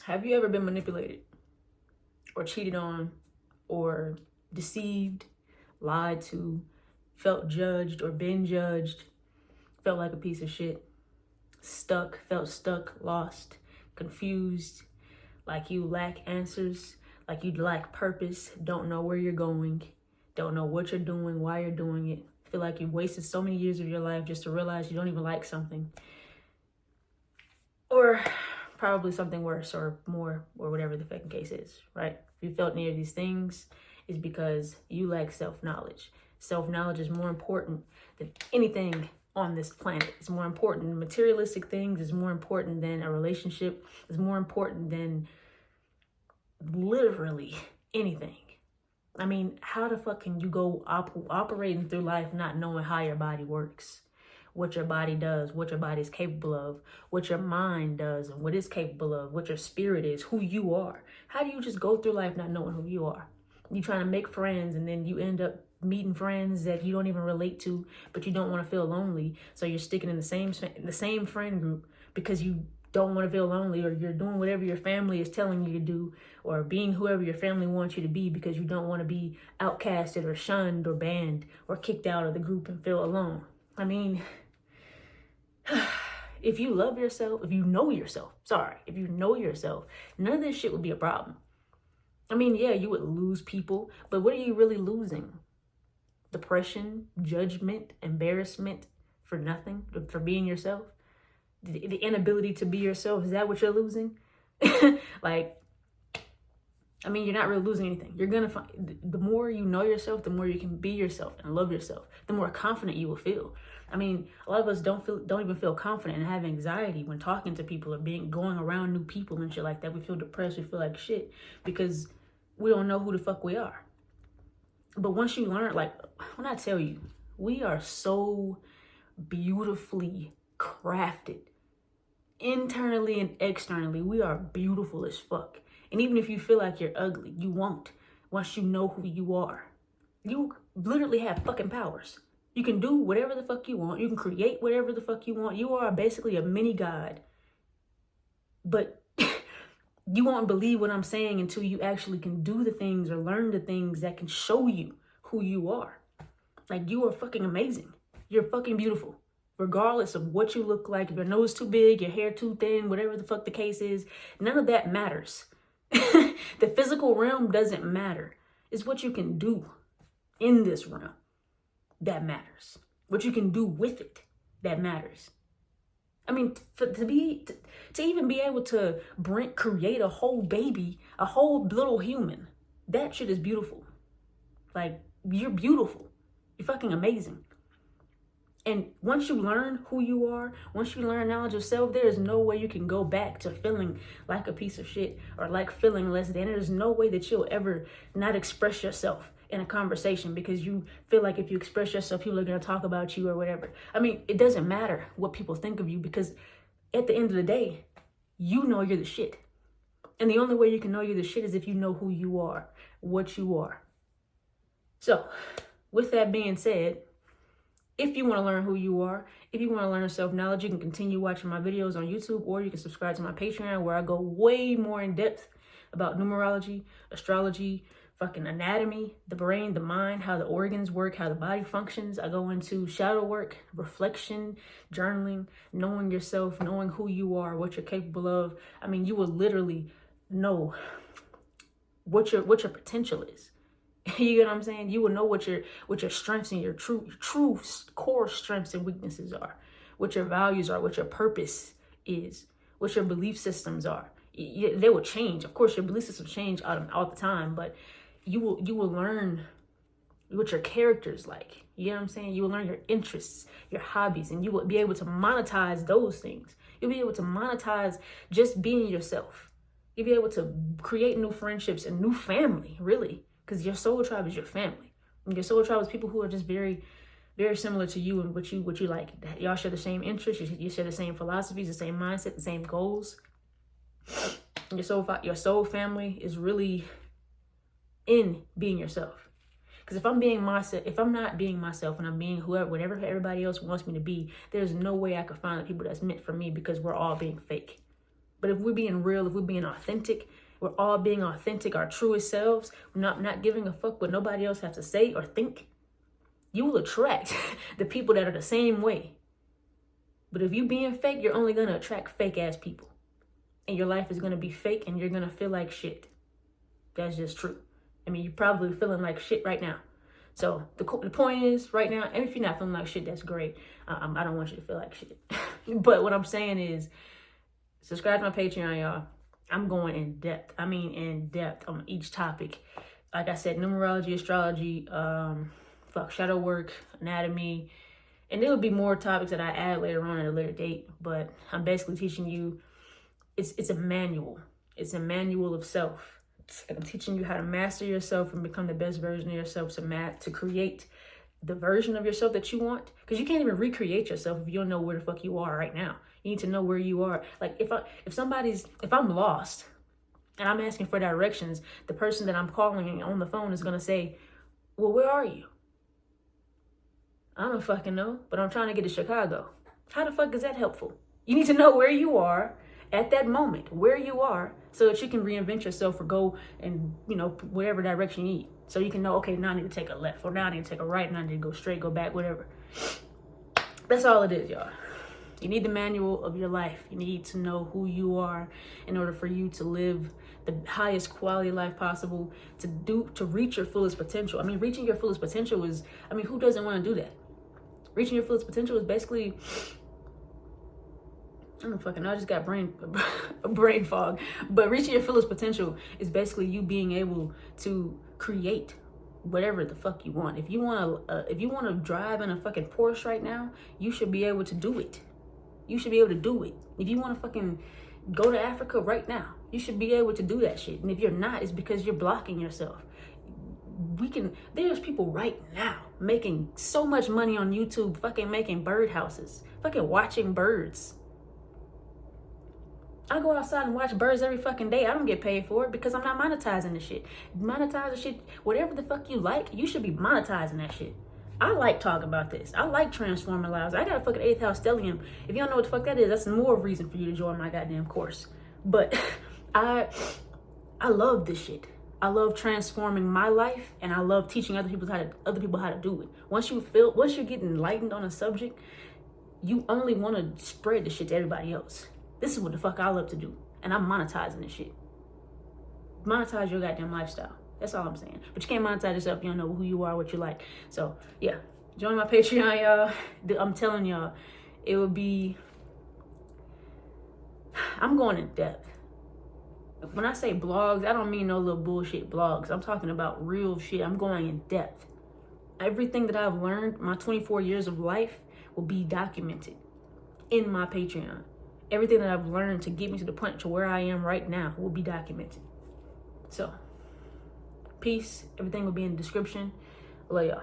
Have you ever been manipulated or cheated on or deceived, lied to, felt judged or been judged, felt like a piece of shit, felt stuck, lost, confused, like you lack answers, like you lack purpose, don't know where you're going, don't know what you're doing, why you're doing it, feel like you've wasted so many years of your life just to realize you don't even like something, or probably something worse or more, or whatever the fucking case is, right? If you felt any of these things, it's because you lack self-knowledge. Self-knowledge is more important than anything on this planet. It's more important than materialistic things. It's more important than a relationship. It's more important than literally anything. I mean, how the fuck can you go operating through life not knowing how your body works? What your body does, what your body is capable of, what your mind does and what it's capable of, what your spirit is, who you are. How do you just go through life not knowing who you are? You trying to make friends and then you end up meeting friends that you don't even relate to, but you don't want to feel lonely. So you're sticking in the same friend group because you don't want to feel lonely, or you're doing whatever your family is telling you to do, or being whoever your family wants you to be because you don't want to be outcasted or shunned or banned or kicked out of the group and feel alone. I mean, if you love yourself, if you know yourself, none of this shit would be a problem. I mean, yeah, you would lose people, but what are you really losing? Depression, judgment, embarrassment for nothing, for being yourself? The inability to be yourself, is that what you're losing? Like, I mean, you're not really losing anything. You're gonna find, the more you know yourself, the more you can be yourself and love yourself, the more confident you will feel. I mean, a lot of us don't even feel confident and have anxiety when talking to people or going around new people and shit like that. We feel depressed, we feel like shit because we don't know who the fuck we are. But once you learn, like, when I tell you, we are so beautifully crafted. Internally and externally, we are beautiful as fuck. And even if you feel like you're ugly, you won't once you know who you are. You literally have fucking powers. You can do whatever the fuck you want. You can create whatever the fuck you want. You are basically a mini god. But you won't believe what I'm saying until you actually can do the things or learn the things that can show you who you are. Like, you are fucking amazing. You're fucking beautiful. Regardless of what you look like, if your nose too big, your hair too thin, whatever the fuck the case is, none of that matters. The physical realm doesn't matter. It's what you can do in this realm that matters. What you can do with it that matters. I mean, to even be able to create a whole baby, a whole little human, that shit is beautiful. Like, you're beautiful. You're fucking amazing. And once you learn who you are, once you learn knowledge of self, there is no way you can go back to feeling like a piece of shit or like feeling less than. There's no way that you'll ever not express yourself in a conversation because you feel like if you express yourself, people are going to talk about you or whatever. I mean, it doesn't matter what people think of you because at the end of the day, you know you're the shit. And the only way you can know you're the shit is if you know who you are, what you are. So, with that being said, if you want to learn who you are, if you want to learn self-knowledge, you can continue watching my videos on YouTube, or you can subscribe to my Patreon where I go way more in depth about numerology, astrology, fucking anatomy, the brain, the mind, how the organs work, how the body functions. I go into shadow work, reflection, journaling, knowing yourself, knowing who you are, what you're capable of. I mean, you will literally know what your potential is. You get what I'm saying? You will know what your strengths and your true core strengths and weaknesses are, what your values are, what your purpose is, what your belief systems are. They will change. Of course, your belief systems change all the time, but you will learn what your character is like. You know what I'm saying? You will learn your interests, your hobbies, and you will be able to monetize those things. You'll be able to monetize just being yourself. You'll be able to create new friendships and new family, really. Because your soul tribe is your family. And your soul tribe is people who are just very, very similar to you and what you like. Y'all share the same interests. You share the same philosophies, the same mindset, the same goals. Your soul family is really in being yourself. Because if I'm not being myself and I'm being whatever everybody else wants me to be, there's no way I could find the people that's meant for me because we're all being fake. But if we're being real, if we're being authentic, we're all being authentic, our truest selves, not giving a fuck what nobody else has to say or think, you will attract the people that are the same way. But if you being fake, you're only going to attract fake ass people. And your life is going to be fake and you're going to feel like shit. That's just true. I mean, you're probably feeling like shit right now. So the point is right now, and if you're not feeling like shit, that's great. I don't want you to feel like shit. But what I'm saying is, subscribe to my Patreon, y'all. I'm going in depth. I mean, in depth on each topic. Like I said, numerology, astrology, shadow work, anatomy. And there will be more topics that I add later on at a later date. But I'm basically teaching you, it's a manual. It's a manual of self. I'm teaching you how to master yourself and become the best version of yourself, to create the version of yourself that you want. Because you can't even recreate yourself if you don't know where the fuck you are right now. You need to know where you are. Like if I'm lost and I'm asking for directions, the person that I'm calling on the phone is gonna say, well, where are you? I don't fucking know, but I'm trying to get to Chicago. How the fuck is that helpful? You need to know where you are at that moment, where you are, so that you can reinvent yourself or go and, whatever direction you need. So you can know, okay, now I need to take a left, or now I need to take a right, now I need to go straight, go back, whatever. That's all it is, y'all. You need the manual of your life. You need to know who you are in order for you to live the highest quality life possible, to reach your fullest potential. I mean, reaching your fullest potential is, who doesn't want to do that? Reaching your fullest potential is basically, I don't fucking know, I just got brain fog. But reaching your fullest potential is basically you being able to create whatever the fuck you want. If you want to drive in a fucking Porsche right now, you should be able to do it. You should be able to do it. If you want to fucking go to Africa right now, you should be able to do that shit. And if you're not, it's because you're blocking yourself. There's people right now making so much money on YouTube, fucking making bird houses, fucking watching birds. I go outside and watch birds every fucking day. I don't get paid for it because I'm not monetizing the shit. Monetize the shit, whatever the fuck you like, you should be monetizing that shit. I like talking about this. I like transforming lives. I got a fucking 8th house stellium. If you don't know what the fuck that is, that's more reason for you to join my goddamn course. But I love this shit. I love transforming my life, and I love teaching other people how to do it. Once you get enlightened on a subject, you only want to spread the shit to everybody else. This is what the fuck I love to do. And I'm monetizing this shit. Monetize your goddamn lifestyle. That's all I'm saying. But you can't monetize yourself if you don't know who you are, what you like. So, yeah. Join my Patreon, y'all. I'm telling y'all, it will be... I'm going in depth. When I say blogs, I don't mean no little bullshit blogs. I'm talking about real shit. I'm going in depth. Everything that I've learned, my 24 years of life, will be documented in my Patreon. Everything that I've learned to get me to the point to where I am right now will be documented. So, peace. Everything will be in the description. Love y'all.